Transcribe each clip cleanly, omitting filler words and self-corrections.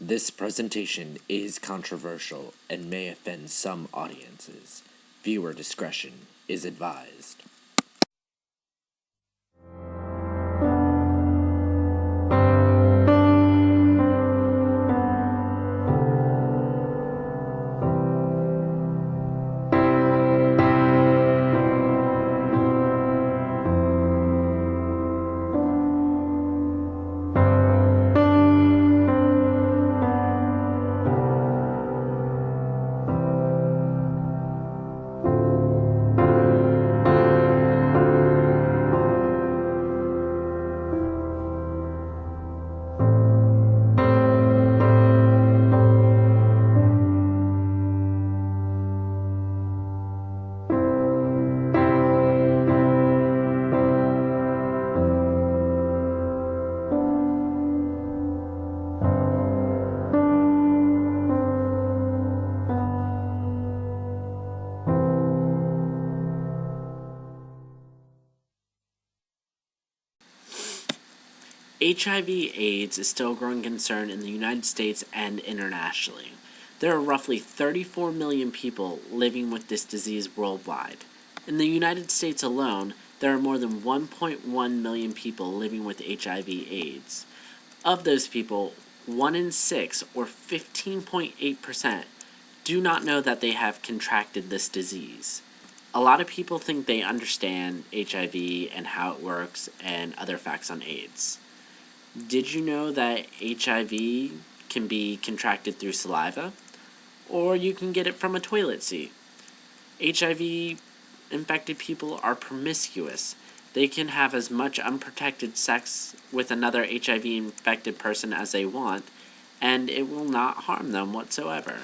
This presentation is controversial and may offend some audiences. Viewer discretion is advised. HIV/AIDS is still a growing concern in the United States and internationally. There are roughly 34 million people living with this disease worldwide. In the United States alone, there are more than 1.1 million people living with HIV/AIDS. Of those people, 1 in 6, or 15.8%, do not know that they have contracted this disease. A lot of people think they understand HIV and how it works and other facts on AIDS. Did you know that HIV can be contracted through saliva? Or you can get it from a toilet seat. HIV-infected people are promiscuous. They can have as much unprotected sex with another HIV-infected person as they want, and it will not harm them whatsoever.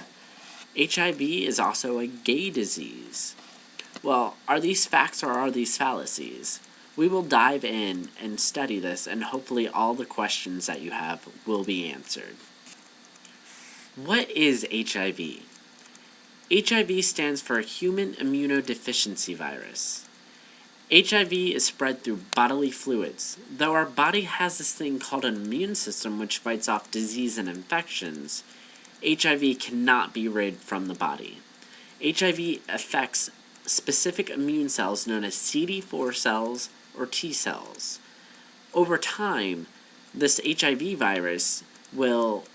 HIV is also a gay disease. Well, are these facts or are these fallacies? We will dive in and study this, and hopefully all the questions that you have will be answered. What is HIV? HIV stands for Human Immunodeficiency Virus. HIV is spread through bodily fluids. Though our body has this thing called an immune system which fights off disease and infections, HIV cannot be rid from the body. HIV affects specific immune cells known as CD4 cells or T cells. Over time, this HIV virus will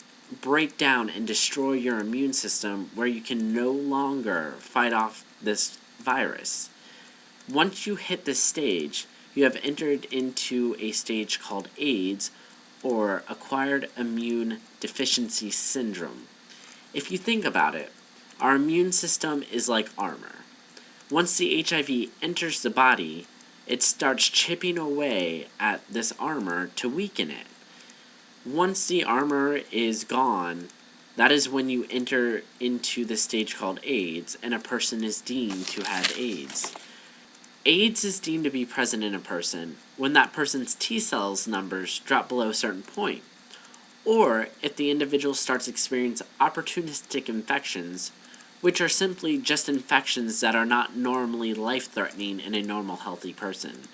break down and destroy your immune system where you can no longer fight off this virus. Once you hit this stage, you have entered into a stage called AIDS, or Acquired Immune Deficiency Syndrome. If you think about it, our immune system is like armor. Once the HIV enters the body, it starts chipping away at this armor to weaken it. Once the armor is gone, that is when you enter into the stage called AIDS, and a person is deemed to have AIDS. AIDS is deemed to be present in a person when that person's T cells numbers drop below a certain point, or if the individual starts experiencing opportunistic infections, which are simply just infections that are not normally life-threatening in a normal, healthy person.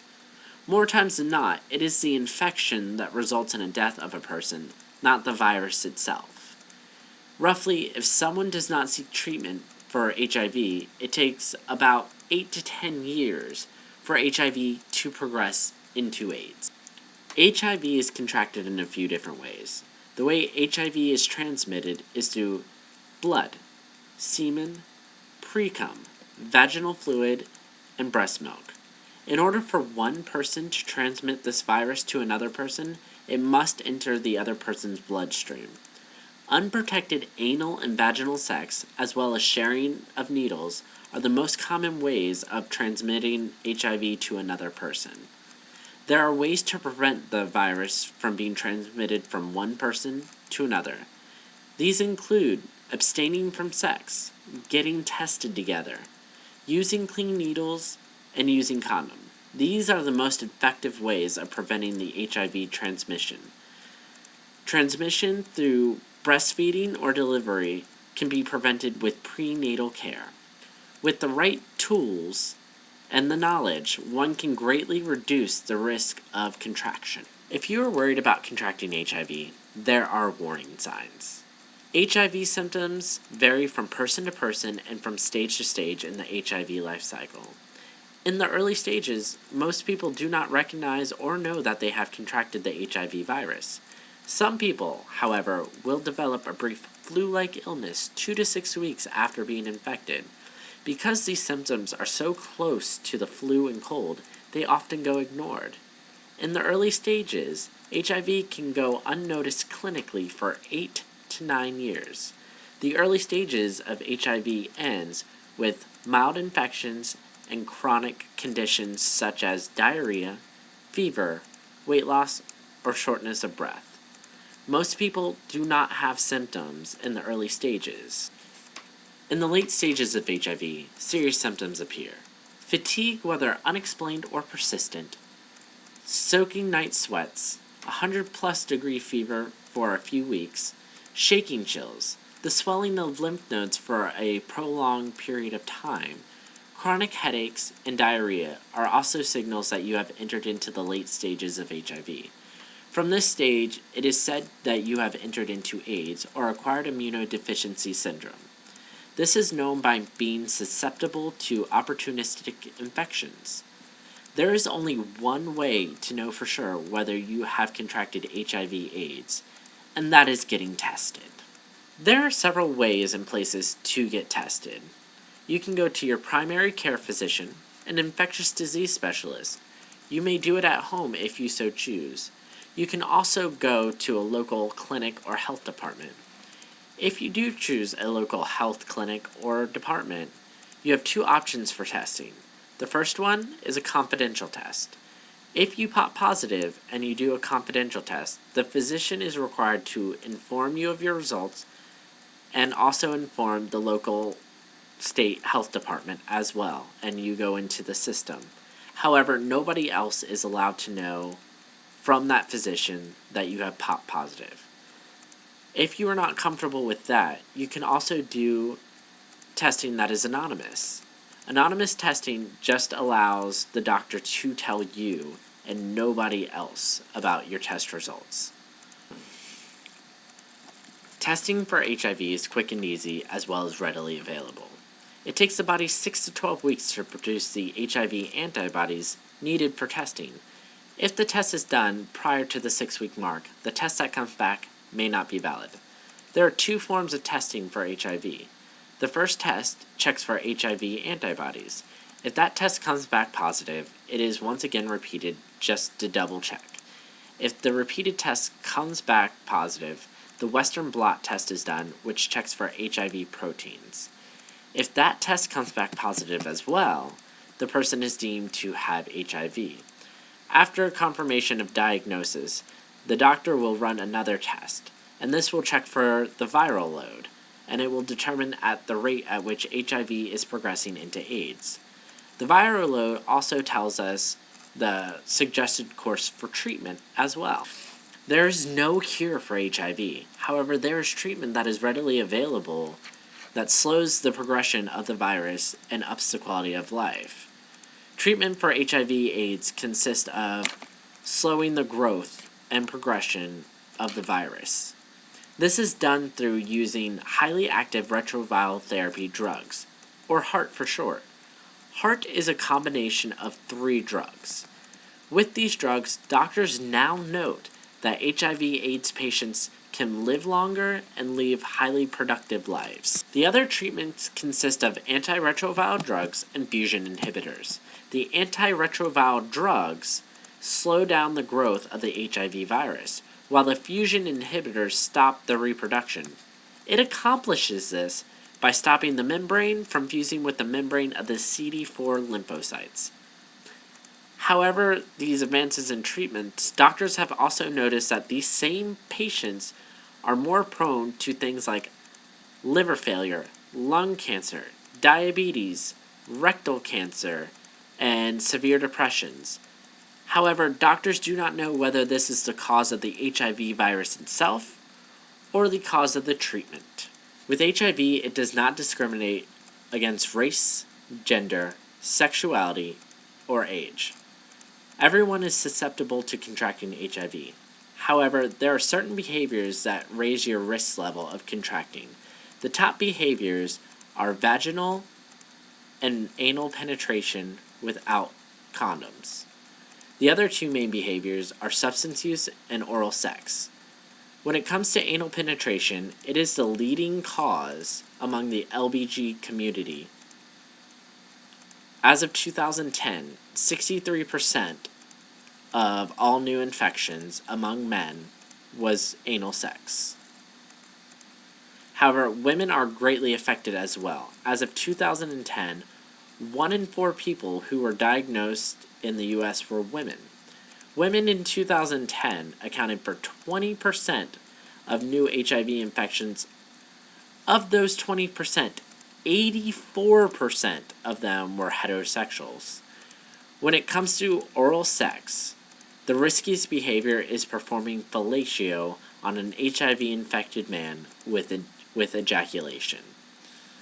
More times than not, it is the infection that results in a death of a person, not the virus itself. Roughly, if someone does not seek treatment for HIV, it takes about 8 to 10 years for HIV to progress into AIDS. HIV is contracted in a few different ways. The way HIV is transmitted is through blood, semen, precum, vaginal fluid, and breast milk. In order for one person to transmit this virus to another person, it must enter the other person's bloodstream. Unprotected anal and vaginal sex, as well as sharing of needles, are the most common ways of transmitting HIV to another person. There are ways to prevent the virus from being transmitted from one person to another. These include abstaining from sex, getting tested together, using clean needles, and using condom. These are the most effective ways of preventing the HIV transmission. Transmission through breastfeeding or delivery can be prevented with prenatal care. With the right tools and the knowledge, one can greatly reduce the risk of contraction. If you are worried about contracting HIV, there are warning signs. HIV symptoms vary from person to person and from stage to stage in the HIV life cycle. In the early stages, most people do not recognize or know that they have contracted the HIV virus. Some people, however, will develop a brief flu-like illness 2 to 6 weeks after being infected. Because these symptoms are so close to the flu and cold, they often go ignored. In the early stages, HIV can go unnoticed clinically for 8 to 9 years. The early stages of HIV ends with mild infections and chronic conditions such as diarrhea, fever, weight loss, or shortness of breath. Most people do not have symptoms in the early stages. In the late stages of HIV, serious symptoms appear. Fatigue, whether unexplained or persistent, soaking night sweats, 100+ degree fever for a few weeks, shaking chills, the swelling of lymph nodes for a prolonged period of time, chronic headaches, and diarrhea are also signals that you have entered into the late stages of HIV. From this stage, it is said that you have entered into AIDS, or acquired immunodeficiency syndrome. This is known by being susceptible to opportunistic infections. There is only one way to know for sure whether you have contracted HIV/AIDS, and that is getting tested. There are several ways and places to get tested. You can go to your primary care physician, an infectious disease specialist. You may do it at home if you so choose. You can also go to a local clinic or health department. If you do choose a local health clinic or department, you have two options for testing. The first one is a confidential test. If you pop positive and you do a confidential test, the physician is required to inform you of your results and also inform the local state health department as well, and you go into the system. However, nobody else is allowed to know from that physician that you have popped positive. If you are not comfortable with that, you can also do testing that is anonymous. Anonymous testing just allows the doctor to tell you and nobody else about your test results. Testing for HIV is quick and easy as well as readily available. It takes the body 6 to 12 weeks to produce the HIV antibodies needed for testing. If the test is done prior to the 6-week mark, the test that comes back may not be valid. There are two forms of testing for HIV. The first test checks for HIV antibodies. If that test comes back positive, it is once again repeated just to double check. If the repeated test comes back positive, the Western blot test is done, which checks for HIV proteins. If that test comes back positive as well, the person is deemed to have HIV. After confirmation of diagnosis, the doctor will run another test, and this will check for the viral load, and it will determine at the rate at which HIV is progressing into AIDS. The viral load also tells us the suggested course for treatment as well. There is no cure for HIV. However, there is treatment that is readily available that slows the progression of the virus and ups the quality of life. Treatment for HIV/AIDS consists of slowing the growth and progression of the virus. This is done through using highly active retroviral therapy drugs, or HAART for short. HAART is a combination of 3 drugs. With these drugs, doctors now note that HIV/AIDS patients can live longer and live highly productive lives. The other treatments consist of antiretroviral drugs and fusion inhibitors. The antiretroviral drugs slow down the growth of the HIV virus, while the fusion inhibitors stop the reproduction. It accomplishes this by stopping the membrane from fusing with the membrane of the CD4 lymphocytes. However, these advances in treatments, doctors have also noticed that these same patients are more prone to things like liver failure, lung cancer, diabetes, rectal cancer, and severe depressions. However, doctors do not know whether this is the cause of the HIV virus itself or the cause of the treatment. With HIV, it does not discriminate against race, gender, sexuality, or age. Everyone is susceptible to contracting HIV. However, there are certain behaviors that raise your risk level of contracting. The top behaviors are vaginal and anal penetration without condoms. The other two main behaviors are substance use and oral sex. When it comes to anal penetration, it is the leading cause among the LBG community. As of 2010, 63% of all new infections among men was anal sex. However, women are greatly affected as well. As of 2010, 1 in 4 people who were diagnosed in the U.S. were women. Women in 2010 accounted for 20% of new HIV infections. Of those 20%, 84% of them were heterosexuals. When it comes to oral sex, the riskiest behavior is performing fellatio on an HIV-infected man with ejaculation.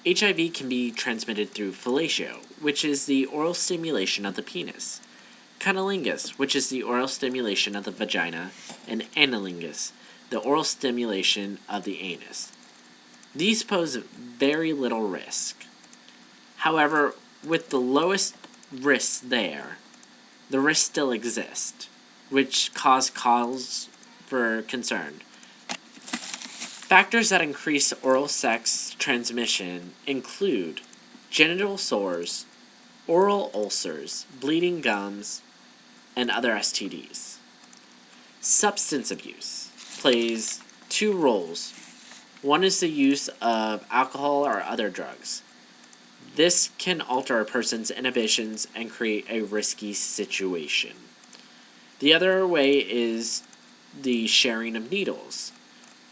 HIV can be transmitted through fellatio, which is the oral stimulation of the penis, cunnilingus, which is the oral stimulation of the vagina, and analingus, the oral stimulation of the anus. These pose very little risk. However, with the lowest risks there, the risks still exist, which cause for concern. Factors that increase oral sex transmission include genital sores, oral ulcers, bleeding gums, and other STDs. Substance abuse plays 2 roles. One is the use of alcohol or other drugs. This can alter a person's inhibitions and create a risky situation. The other way is the sharing of needles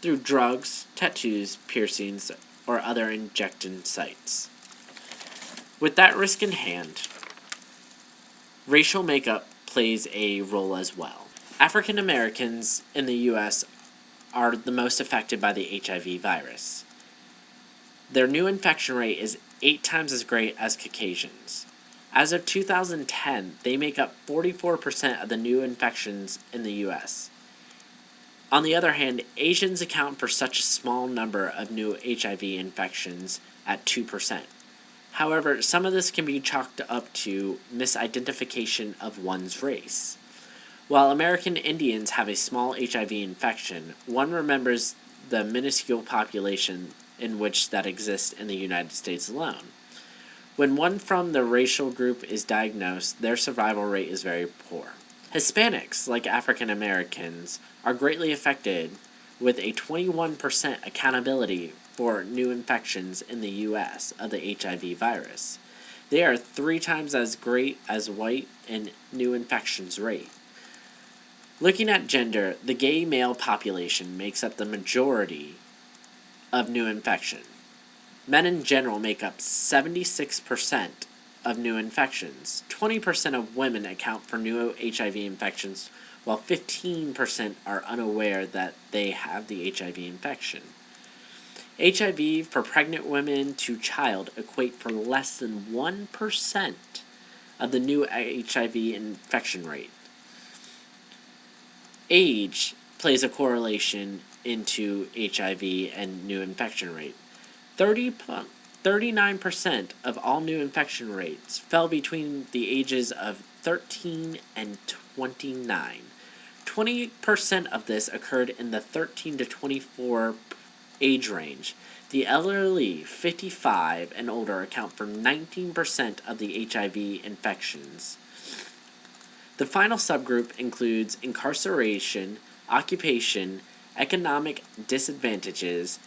through drugs, tattoos, piercings, or other injection sites. With that risk in hand, racial makeup plays a role as well. African Americans in the U.S. are the most affected by the HIV virus. Their new infection rate is 8 times as great as Caucasians. As of 2010, they make up 44% of the new infections in the U.S. On the other hand, Asians account for such a small number of new HIV infections at 2%. However, some of this can be chalked up to misidentification of one's race. While American Indians have a small HIV infection, one remembers the minuscule population in which that exists in the United States alone. When one from the racial group is diagnosed, their survival rate is very poor. Hispanics, like African Americans, are greatly affected with a 21% accountability for new infections in the U.S. of the HIV virus. They are 3 times as great as white in new infections rate. Looking at gender, the gay male population makes up the majority of new infection. Men in general make up 76% of new infections. 20% of women account for new HIV infections, while 15% are unaware that they have the HIV infection. HIV for pregnant women to child equate for less than 1% of the new HIV infection rate. Age plays a correlation into HIV and new infection rate. 39% of all new infection rates fell between the ages of 13 and 29. 20% of this occurred in the 13 to 24 age range. The elderly, 55 and older, account for 19% of the HIV infections. The final subgroup includes incarceration, occupation, economic disadvantages,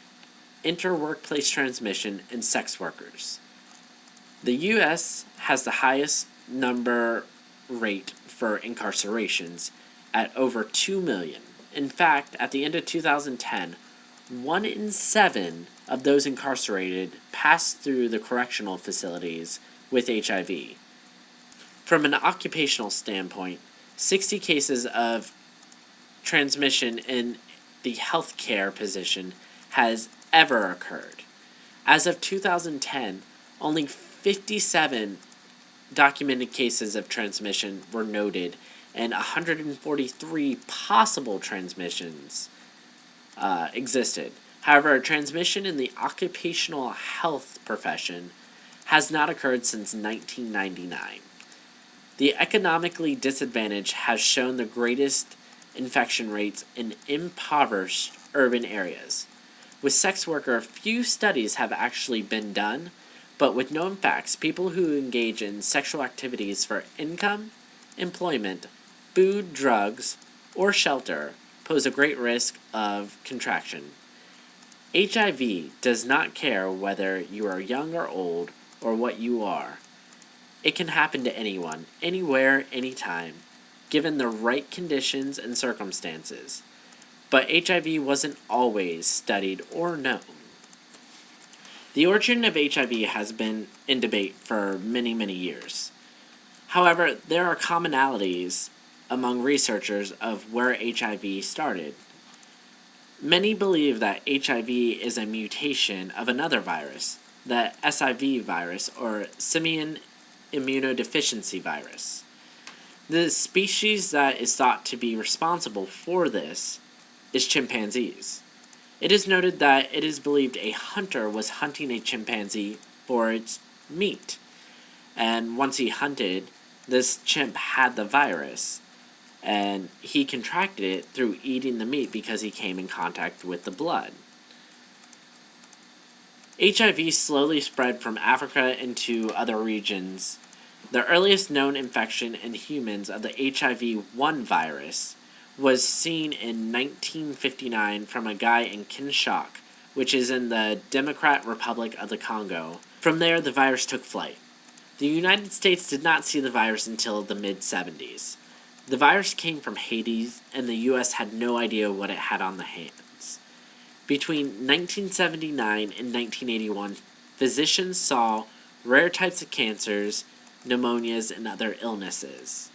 inter-workplace transmission, and sex workers. The U.S. has the highest number rate for incarcerations at over 2 million. In fact, at the end of 2010, 1 in 7 of those incarcerated passed through the correctional facilities with HIV. From an occupational standpoint, 60 cases of transmission in the healthcare position has ever occurred. As of 2010, only 57 documented cases of transmission were noted and 143 possible transmissions existed. However, transmission in the occupational health profession has not occurred since 1999. The economically disadvantaged has shown the greatest infection rates in impoverished urban areas. With sex worker, few studies have actually been done, but with known facts, people who engage in sexual activities for income, employment, food, drugs, or shelter pose a great risk of contraction. HIV does not care whether you are young or old or what you are. It can happen to anyone, anywhere, anytime, given the right conditions and circumstances. But HIV wasn't always studied or known. The origin of HIV has been in debate for many, many years. However, there are commonalities among researchers of where HIV started. Many believe that HIV is a mutation of another virus, the SIV virus or simian immunodeficiency virus. The species that is thought to be responsible for this is chimpanzees. It is noted that it is believed a hunter was hunting a chimpanzee for its meat, and once he hunted, this chimp had the virus, and he contracted it through eating the meat because he came in contact with the blood. HIV slowly spread from Africa into other regions. The earliest known infection in humans of the HIV-1 virus was seen in 1959 from a guy in Kinshasa, which is in the Democratic Republic of the Congo. From there, the virus took flight. The United States did not see the virus until the mid-70s. The virus came from Haiti, and the U.S. had no idea what it had on the hands. Between 1979 and 1981, physicians saw rare types of cancers, pneumonias, and other illnesses.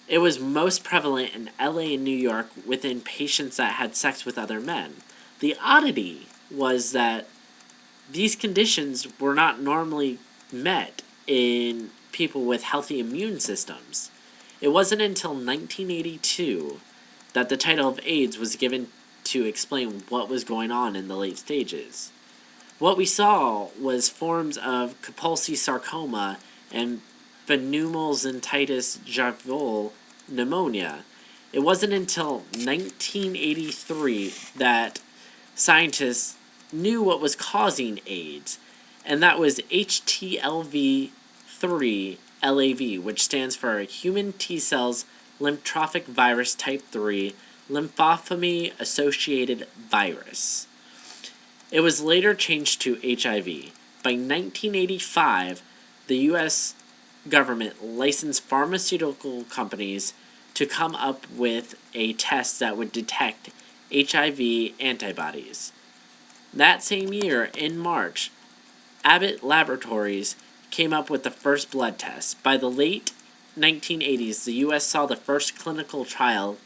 It was most prevalent in LA and New York within patients that had sex with other men. The oddity was that these conditions were not normally met in people with healthy immune systems. It wasn't until 1982 that the title of AIDS was given to explain what was going on in the late stages. What we saw was forms of Kaposi sarcoma and pneumocystis jirovecii pneumonia. It wasn't until 1983 that scientists knew what was causing AIDS, and that was HTLV-3 LAV, which stands for Human T-Cells Lymphotropic Virus Type 3 Lymphopathy-Associated Virus. It was later changed to HIV. By 1985, the U.S. government licensed pharmaceutical companies to come up with a test that would detect HIV antibodies. That same year, in March, Abbott Laboratories came up with the first blood test. By the late 1980s, the U.S. saw the first clinical trial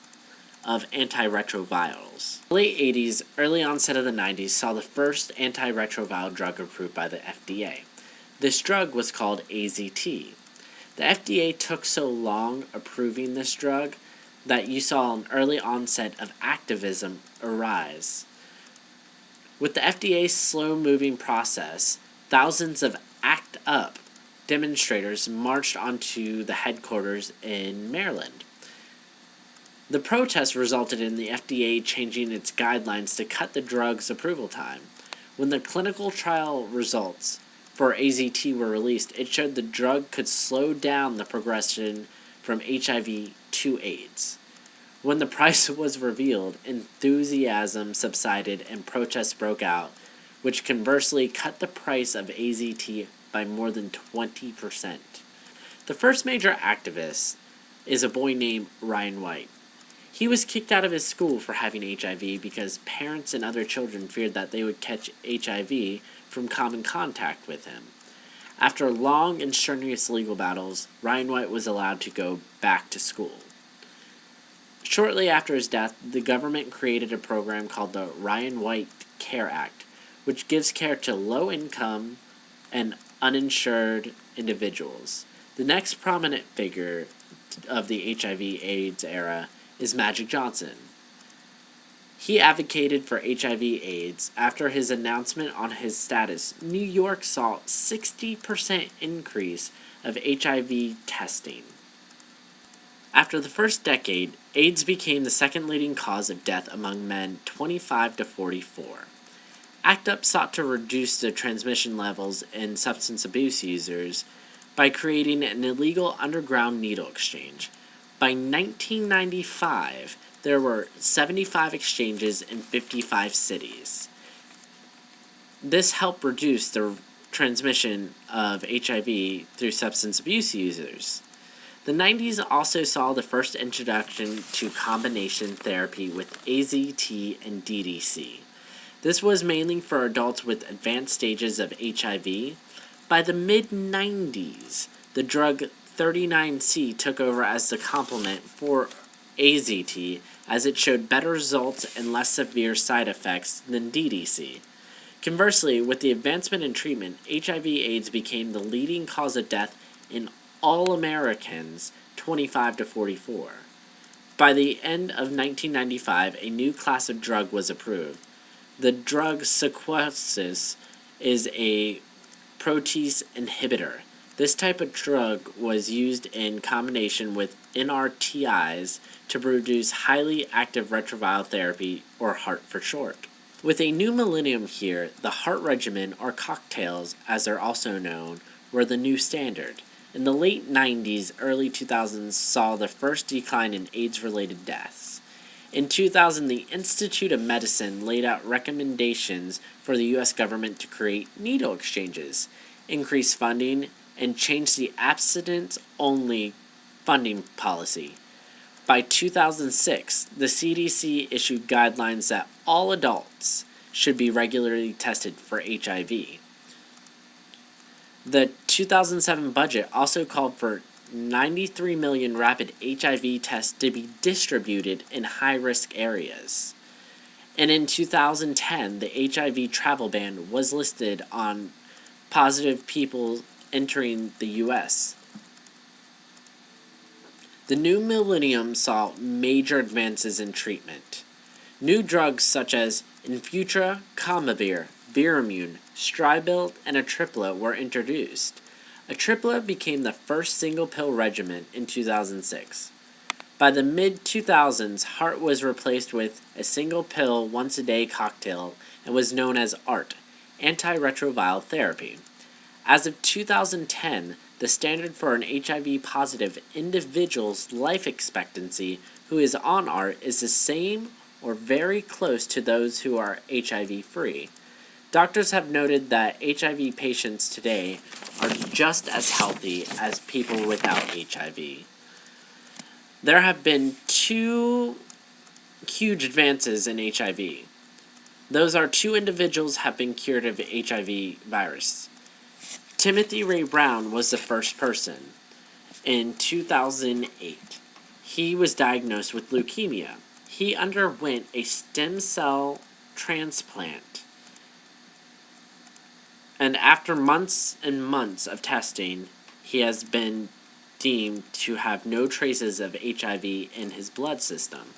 of antiretrovirals. The late 80s, early onset of the 90s saw the first antiretroviral drug approved by the FDA. This drug was called AZT. The FDA took so long approving this drug that you saw an early onset of activism arise. With the FDA's slow-moving process, thousands of ACT UP demonstrators marched onto the headquarters in Maryland. The protest resulted in the FDA changing its guidelines to cut the drug's approval time. When the clinical trial results for AZT were released, it showed the drug could slow down the progression from HIV to AIDS. When the price was revealed, enthusiasm subsided and protests broke out, which conversely cut the price of AZT by more than 20%. The first major activist is a boy named Ryan White. He was kicked out of his school for having HIV because parents and other children feared that they would catch HIV from common contact with him. After long and strenuous legal battles, Ryan White was allowed to go back to school. Shortly after his death, the government created a program called the Ryan White Care Act, which gives care to low-income and uninsured individuals. The next prominent figure of the HIV/AIDS era is Magic Johnson. He advocated for HIV/AIDS. After his announcement on his status, New York saw 60% increase of HIV testing. After the first decade, AIDS became the second leading cause of death among men 25 to 44. ACT UP sought to reduce the transmission levels in substance abuse users by creating an illegal underground needle exchange. By 1995, there were 75 exchanges in 55 cities. This helped reduce the transmission of HIV through substance abuse users. The 90s also saw the first introduction to combination therapy with AZT and DDC. This was mainly for adults with advanced stages of HIV. By the mid-90s, the drug 39C took over as the complement for AZT, as it showed better results and less severe side effects than DDC. Conversely, with the advancement in treatment, HIV/AIDS became the leading cause of death in all Americans 25 to 44. By the end of 1995, a new class of drug was approved. The drug Sequoia is a protease inhibitor. This type of drug was used in combination with NRTIs to produce highly active retroviral therapy, or HART for short. With a new millennium here, the HART regimen, or cocktails as they're also known, were the new standard. In the late 90s, early 2000s saw the first decline in AIDS-related deaths. In 2000, the Institute of Medicine laid out recommendations for the U.S. government to create needle exchanges, increase funding, and change the abstinence-only funding policy. By 2006, the CDC issued guidelines that all adults should be regularly tested for HIV. The 2007 budget also called for 93 million rapid HIV tests to be distributed in high-risk areas. And in 2010, the HIV travel ban was listed on positive people entering the U.S. The new millennium saw major advances in treatment. New drugs such as Infutra, Camavir, Viramune, Stribilt, and Atripla were introduced. Atripla became the first single-pill regimen in 2006. By the mid-2000s, HART was replaced with a single-pill once-a-day cocktail and was known as ART, antiretroviral therapy. As of 2010, the standard for an HIV-positive individual's life expectancy who is on ART is the same or very close to those who are HIV-free. Doctors have noted that HIV patients today are just as healthy as people without HIV. There have been two huge advances in HIV. Those are two individuals have been cured of HIV virus. Timothy Ray Brown was the first person. In 2008, he was diagnosed with leukemia. He underwent a stem cell transplant. And after months and months of testing, he has been deemed to have no traces of HIV in his blood system.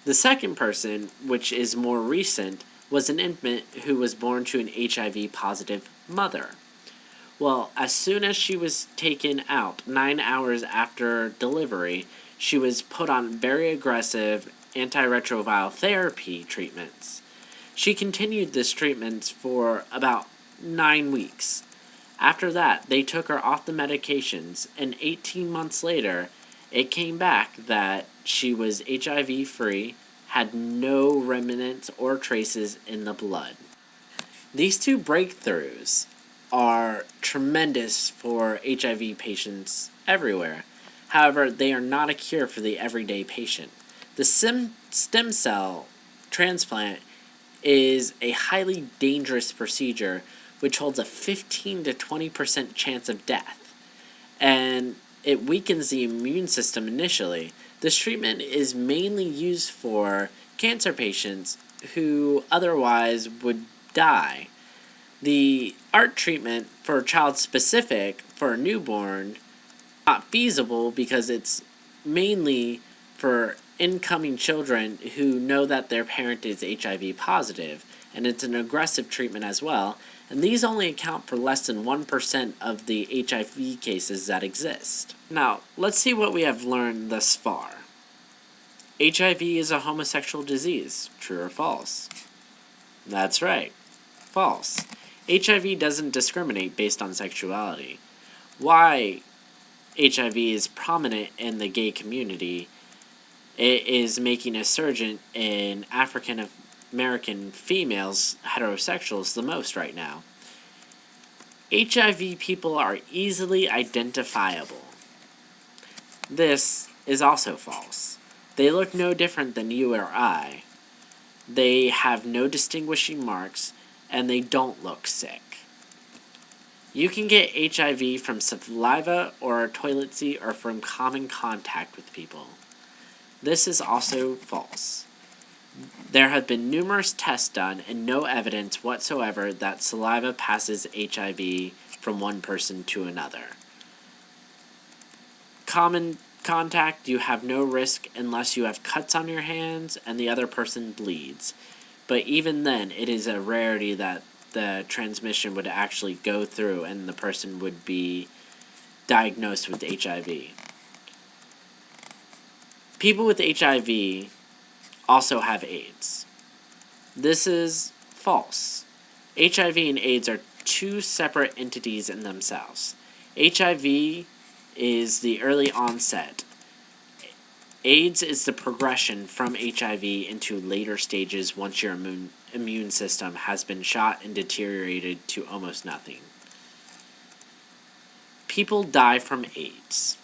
The second person, which is more recent, was an infant who was born to an HIV-positive mother. Well, as soon as she was taken out, 9 hours after delivery, she was put on very aggressive antiretroviral therapy treatments. She continued this treatments for about 9 weeks. After that, they took her off the medications, and 18 months later, it came back that she was HIV-free, had no remnants or traces in the blood. These two breakthroughs are tremendous for HIV patients everywhere. However, they are not a cure for the everyday patient. The stem cell transplant is a highly dangerous procedure which holds a 15 to 20% chance of death, and it weakens the immune system initially. This treatment is mainly used for cancer patients who otherwise would die. The ART treatment for child-specific for a newborn not feasible because it's mainly for incoming children who know that their parent is HIV positive, and it's an aggressive treatment as well, and these only account for less than 1% of the HIV cases that exist. Now, let's see what we have learned thus far. HIV is a homosexual disease, true or false? That's right, false. HIV doesn't discriminate based on sexuality. Why HIV is prominent in the gay community, it is making a surge in African American females, heterosexuals, the most right now. HIV people are easily identifiable. This is also false. They look no different than you or I. They have no distinguishing marks, and they don't look sick. You can get HIV from saliva or toilet seat or from common contact with people. This is also false. There have been numerous tests done and no evidence whatsoever that saliva passes HIV from one person to another. Common contact, you have no risk unless you have cuts on your hands and the other person bleeds. But even then, it is a rarity that the transmission would actually go through and the person would be diagnosed with HIV. People with HIV also have AIDS. This is false. HIV and AIDS are two separate entities in themselves. HIV is the early onset. AIDS is the progression from HIV into later stages once your immune system has been shot and deteriorated to almost nothing. People die from AIDS.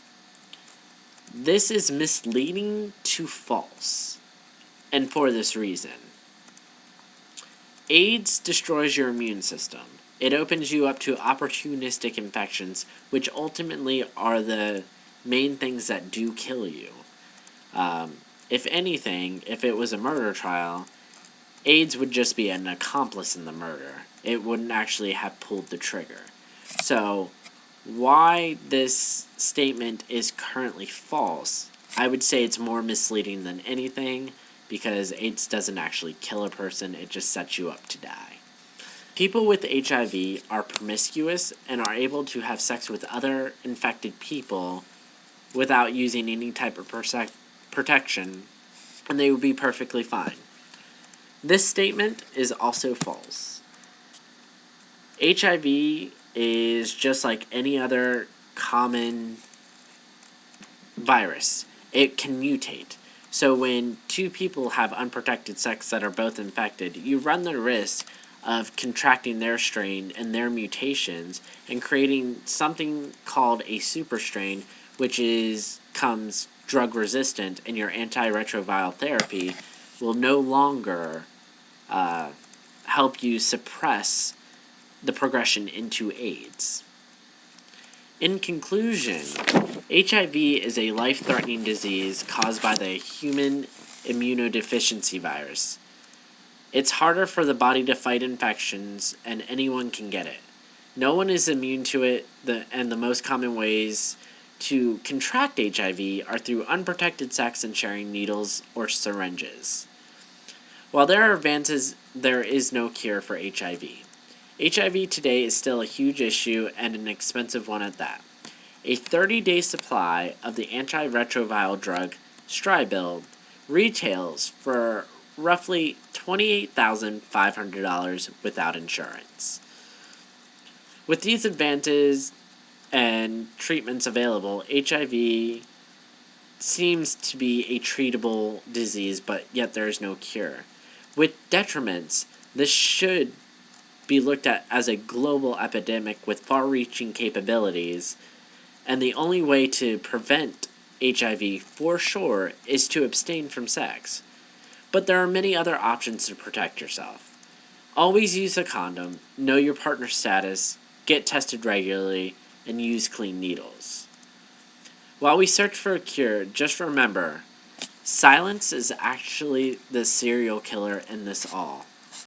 This is misleading to false, and for this reason. AIDS destroys your immune system. It opens you up to opportunistic infections, which ultimately are the main things that do kill you. If anything, if it was a murder trial, AIDS would just be an accomplice in the murder. It wouldn't actually have pulled the trigger. So, why this statement is currently false, I would say it's more misleading than anything, because AIDS doesn't actually kill a person, it just sets you up to die. People with HIV are promiscuous and are able to have sex with other infected people without using any type of protection, and they would be perfectly fine. This statement is also false. HIV is just like any other common virus. It can mutate. So when two people have unprotected sex that are both infected, you run the risk of contracting their strain and their mutations and creating something called a super strain, which comes drug resistant, and your antiretroviral therapy will no longer help you suppress the progression into AIDS. In conclusion, HIV is a life-threatening disease caused by the human immunodeficiency virus. It's harder for the body to fight infections, and anyone can get it. No one is immune to it, and the most common ways to contract HIV are through unprotected sex and sharing needles or syringes. While there are advances, there is no cure for HIV. HIV today is still a huge issue and an expensive one at that. A 30-day supply of the antiretroviral drug Stribild retails for roughly $28,500 without insurance. With these advances and treatments available, HIV seems to be a treatable disease, but yet there is no cure. With detriments, this should be looked at as a global epidemic with far-reaching capabilities, and the only way to prevent HIV for sure is to abstain from sex. But there are many other options to protect yourself. Always use a condom, know your partner's status, get tested regularly, and use clean needles. While we search for a cure, just remember, silence is actually the serial killer in this all.